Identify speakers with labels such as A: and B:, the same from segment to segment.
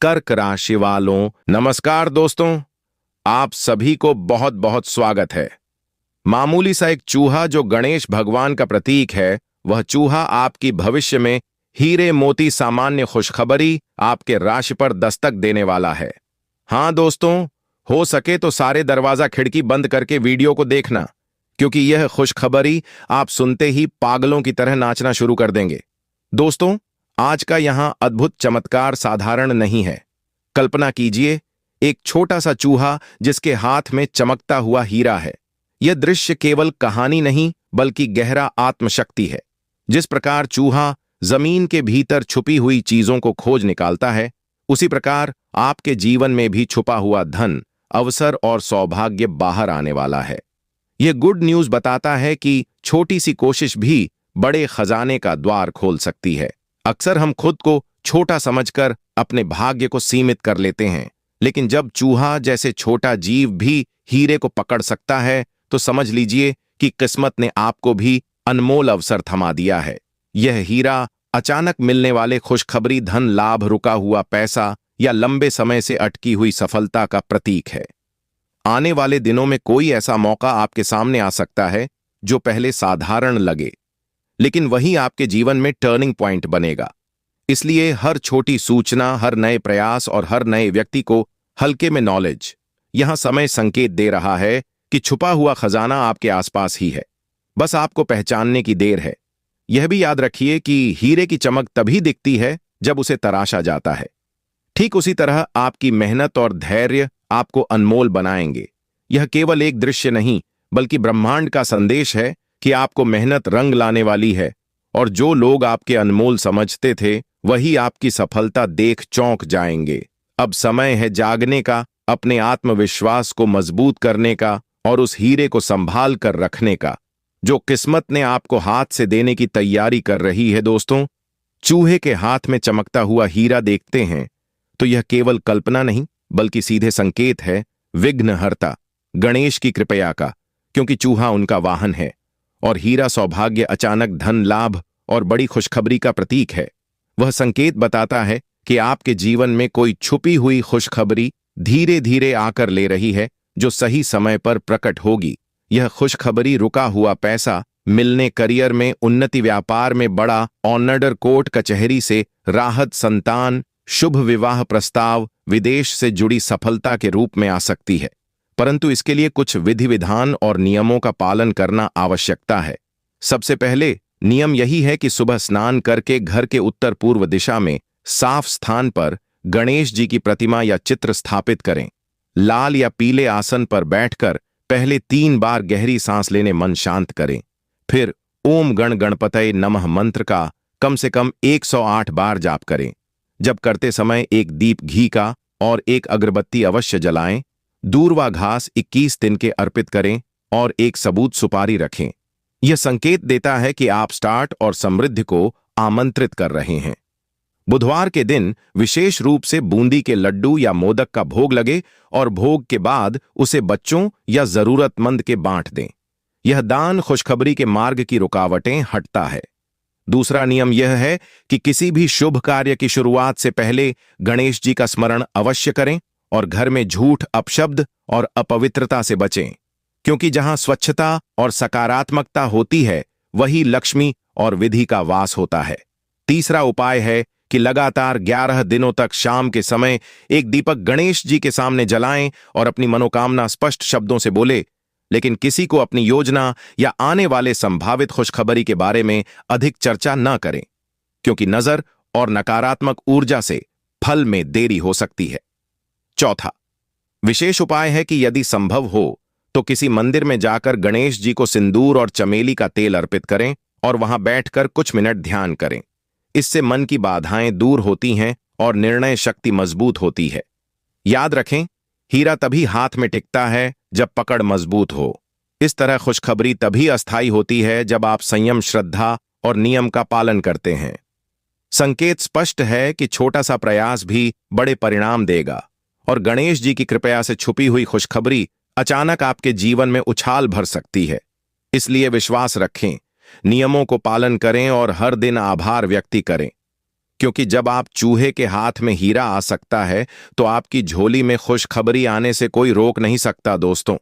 A: कर्क राशि वालों, नमस्कार दोस्तों। आप सभी को बहुत बहुत स्वागत है। मामूली सा एक चूहा जो गणेश भगवान का प्रतीक है, वह चूहा आपकी भविष्य में हीरे मोती सामान्य खुशखबरी आपके राशि पर दस्तक देने वाला है। हाँ दोस्तों, हो सके तो सारे दरवाजा खिड़की बंद करके वीडियो को देखना, क्योंकि यह खुशखबरी आप सुनते ही पागलों की तरह नाचना शुरू कर देंगे। दोस्तों, आज का यहां अद्भुत चमत्कार साधारण नहीं है। कल्पना कीजिए, एक छोटा सा चूहा जिसके हाथ में चमकता हुआ हीरा है। यह दृश्य केवल कहानी नहीं बल्कि गहरा आत्मशक्ति है। जिस प्रकार चूहा जमीन के भीतर छुपी हुई चीजों को खोज निकालता है, उसी प्रकार आपके जीवन में भी छुपा हुआ धन, अवसर और सौभाग्य बाहर आने वाला है। यह गुड न्यूज बताता है कि छोटी सी कोशिश भी बड़े खजाने का द्वार खोल सकती है। अक्सर हम खुद को छोटा समझकर अपने भाग्य को सीमित कर लेते हैं, लेकिन जब चूहा जैसे छोटा जीव भी हीरे को पकड़ सकता है, तो समझ लीजिए कि किस्मत ने आपको भी अनमोल अवसर थमा दिया है। यह हीरा अचानक मिलने वाले खुशखबरी धन लाभ, रुका हुआ पैसा या लंबे समय से अटकी हुई सफलता का प्रतीक है। आने वाले दिनों में कोई ऐसा मौका आपके सामने आ सकता है जो पहले साधारण लगे, लेकिन वही आपके जीवन में टर्निंग पॉइंट बनेगा। इसलिए हर छोटी सूचना, हर नए प्रयास और हर नए व्यक्ति को हल्के में नॉलेज, यहां समय संकेत दे रहा है कि छुपा हुआ खजाना आपके आसपास ही है। बस आपको पहचानने की देर है। यह भी याद रखिए कि हीरे की चमक तभी दिखती है जब उसे तराशा जाता है। ठीक उसी तरह आपकी मेहनत और धैर्य आपको अनमोल बनाएंगे। यह केवल एक दृश्य नहीं बल्कि ब्रह्मांड का संदेश है कि आपको मेहनत रंग लाने वाली है, और जो लोग आपके अनमोल समझते थे वही आपकी सफलता देख चौंक जाएंगे। अब समय है जागने का, अपने आत्मविश्वास को मजबूत करने का और उस हीरे को संभाल कर रखने का जो किस्मत ने आपको हाथ से देने की तैयारी कर रही है। दोस्तों, चूहे के हाथ में चमकता हुआ हीरा देखते हैं तो यह केवल कल्पना नहीं बल्कि सीधे संकेत है विघ्नहर्ता गणेश की कृपया का, क्योंकि चूहा उनका वाहन है और हीरा सौभाग्य, अचानक धन लाभ और बड़ी खुशखबरी का प्रतीक है। वह संकेत बताता है कि आपके जीवन में कोई छुपी हुई खुशखबरी धीरे धीरे आकर ले रही है, जो सही समय पर प्रकट होगी। यह खुशखबरी रुका हुआ पैसा मिलने, करियर में उन्नति, व्यापार में बड़ा ऑर्डर, कोर्ट कचहरी से राहत, संतान, शुभ विवाह प्रस्ताव, विदेश से जुड़ी सफलता के रूप में आ सकती है। परंतु इसके लिए कुछ विधि विधान और नियमों का पालन करना आवश्यकता है। सबसे पहले नियम यही है कि सुबह स्नान करके घर के उत्तर पूर्व दिशा में साफ स्थान पर गणेश जी की प्रतिमा या चित्र स्थापित करें। लाल या पीले आसन पर बैठकर पहले 3 बार गहरी सांस लेने मन शांत करें। फिर ओम गण गणपतये नमः मंत्र का कम से कम 108 बार जाप करें। जब करते समय एक दीप घी का और एक अगरबत्ती अवश्य जलाएं। दूर्वा घास 21 दिन के अर्पित करें और एक सबूत सुपारी रखें। यह संकेत देता है कि आप स्टार्ट और समृद्धि को आमंत्रित कर रहे हैं। बुधवार के दिन विशेष रूप से बूंदी के लड्डू या मोदक का भोग लगे और भोग के बाद उसे बच्चों या जरूरतमंद के बांट दें। यह दान खुशखबरी के मार्ग की रुकावटें हटता है। दूसरा नियम यह है कि किसी भी शुभ कार्य की शुरुआत से पहले गणेश जी का स्मरण अवश्य करें और घर में झूठ, अपशब्द और अपवित्रता से बचें, क्योंकि जहां स्वच्छता और सकारात्मकता होती है वही लक्ष्मी और विधि का वास होता है। तीसरा उपाय है कि लगातार 11 दिनों तक शाम के समय एक दीपक गणेश जी के सामने जलाएं और अपनी मनोकामना स्पष्ट शब्दों से बोले, लेकिन किसी को अपनी योजना या आने वाले संभावित खुशखबरी के बारे में अधिक चर्चा न करें, क्योंकि नजर और नकारात्मक ऊर्जा से फल में देरी हो सकती है। चौथा विशेष उपाय है कि यदि संभव हो तो किसी मंदिर में जाकर गणेश जी को सिंदूर और चमेली का तेल अर्पित करें और वहां बैठकर कुछ मिनट ध्यान करें। इससे मन की बाधाएं दूर होती हैं और निर्णय शक्ति मजबूत होती है। याद रखें, हीरा तभी हाथ में टिकता है जब पकड़ मजबूत हो। इस तरह खुशखबरी तभी अस्थायी होती है जब आप संयम, श्रद्धा और नियम का पालन करते हैं। संकेत स्पष्ट है कि छोटा सा प्रयास भी बड़े परिणाम देगा और गणेश जी की कृपया से छुपी हुई खुशखबरी अचानक आपके जीवन में उछाल भर सकती है। इसलिए विश्वास रखें, नियमों को पालन करें और हर दिन आभार व्यक्त करें। क्योंकि जब आप चूहे के हाथ में हीरा आ सकता है तो आपकी झोली में खुशखबरी आने से कोई रोक नहीं सकता दोस्तों।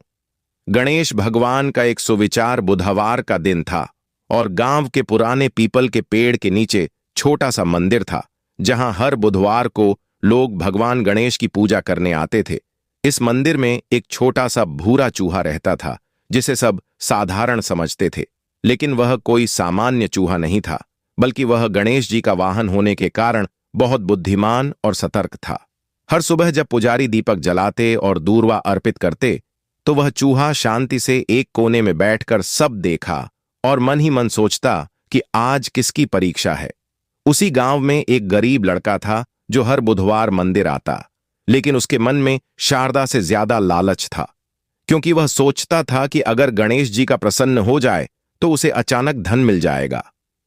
A: गणेश भगवान का एक सुविचार बुधवार का दिन था और गांव के पुराने पीपल के पेड़ के नीचे छोटा सा मंदिर था जहां हर बुधवार को लोग भगवान गणेश की पूजा करने आते थे। इस मंदिर में एक छोटा सा भूरा चूहा रहता था जिसे सब साधारण समझते थे, लेकिन वह कोई सामान्य चूहा नहीं था, बल्कि वह गणेश जी का वाहन होने के कारण बहुत बुद्धिमान और सतर्क था। हर सुबह जब पुजारी दीपक जलाते और दूर्वा अर्पित करते तो वह चूहा शांति से एक कोने में बैठकर सब देखा और मन ही मन सोचता कि आज किसकी परीक्षा है। उसी गांव में एक गरीब लड़का था जो हर बुधवार मंदिर आता, लेकिन उसके मन में शारदा से ज्यादा लालच था, क्योंकि वह सोचता था कि अगर गणेश जी का प्रसन्न हो जाए तो उसे अचानक धन मिल जाएगा।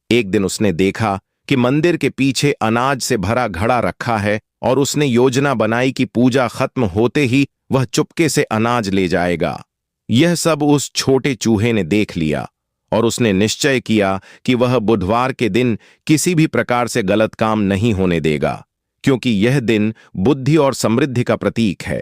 A: एक दिन उसने देखा कि मंदिर के पीछे अनाज से भरा घड़ा रखा है और उसने योजना बनाई कि पूजा खत्म होते ही वह चुपके से अनाज ले जाएगा। यह सब उस छोटे चूहे ने देख लिया और उसने निश्चय किया कि वह बुधवार के दिन किसी भी प्रकार से गलत काम नहीं होने देगा, क्योंकि यह दिन बुद्धि और समृद्धि का प्रतीक है।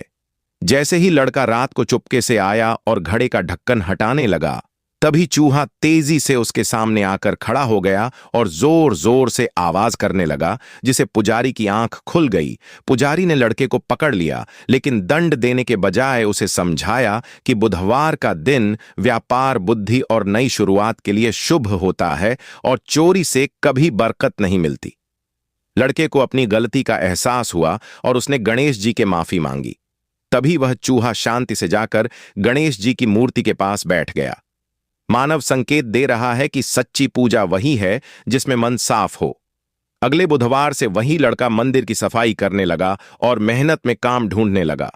A: जैसे ही लड़का रात को चुपके से आया और घड़े का ढक्कन हटाने लगा, तभी चूहा तेजी से उसके सामने आकर खड़ा हो गया और जोर जोर से आवाज करने लगा, जिसे पुजारी की आंख खुल गई। पुजारी ने लड़के को पकड़ लिया, लेकिन दंड देने के बजाय उसे समझाया कि बुधवार का दिन व्यापार, बुद्धि और नई शुरुआत के लिए शुभ होता है और चोरी से कभी बरकत नहीं मिलती। लड़के को अपनी गलती का एहसास हुआ और उसने गणेश जी के माफी मांगी। तभी वह चूहा शांति से जाकर गणेश जी की मूर्ति के पास बैठ गया। मानव संकेत दे रहा है कि सच्ची पूजा वही है जिसमें मन साफ हो। अगले बुधवार से वही लड़का मंदिर की सफाई करने लगा और मेहनत में काम ढूंढने लगा।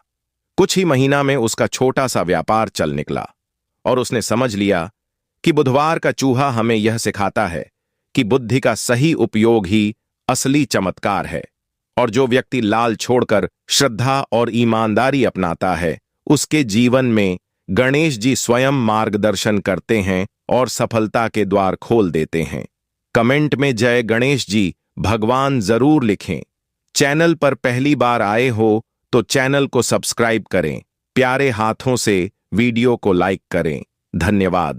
A: कुछ ही महीना में उसका छोटा सा व्यापार चल निकला और उसने समझ लिया कि बुधवार का चूहा हमें यह सिखाता है कि बुद्धि का सही उपयोग ही असली चमत्कार है, और जो व्यक्ति लाल छोड़कर श्रद्धा और ईमानदारी अपनाता है उसके जीवन में गणेश जी स्वयं मार्गदर्शन करते हैं और सफलता के द्वार खोल देते हैं। कमेंट में जय गणेश जी भगवान जरूर लिखें। चैनल पर पहली बार आए हो तो चैनल को सब्सक्राइब करें। प्यारे हाथों से वीडियो को लाइक करें। धन्यवाद।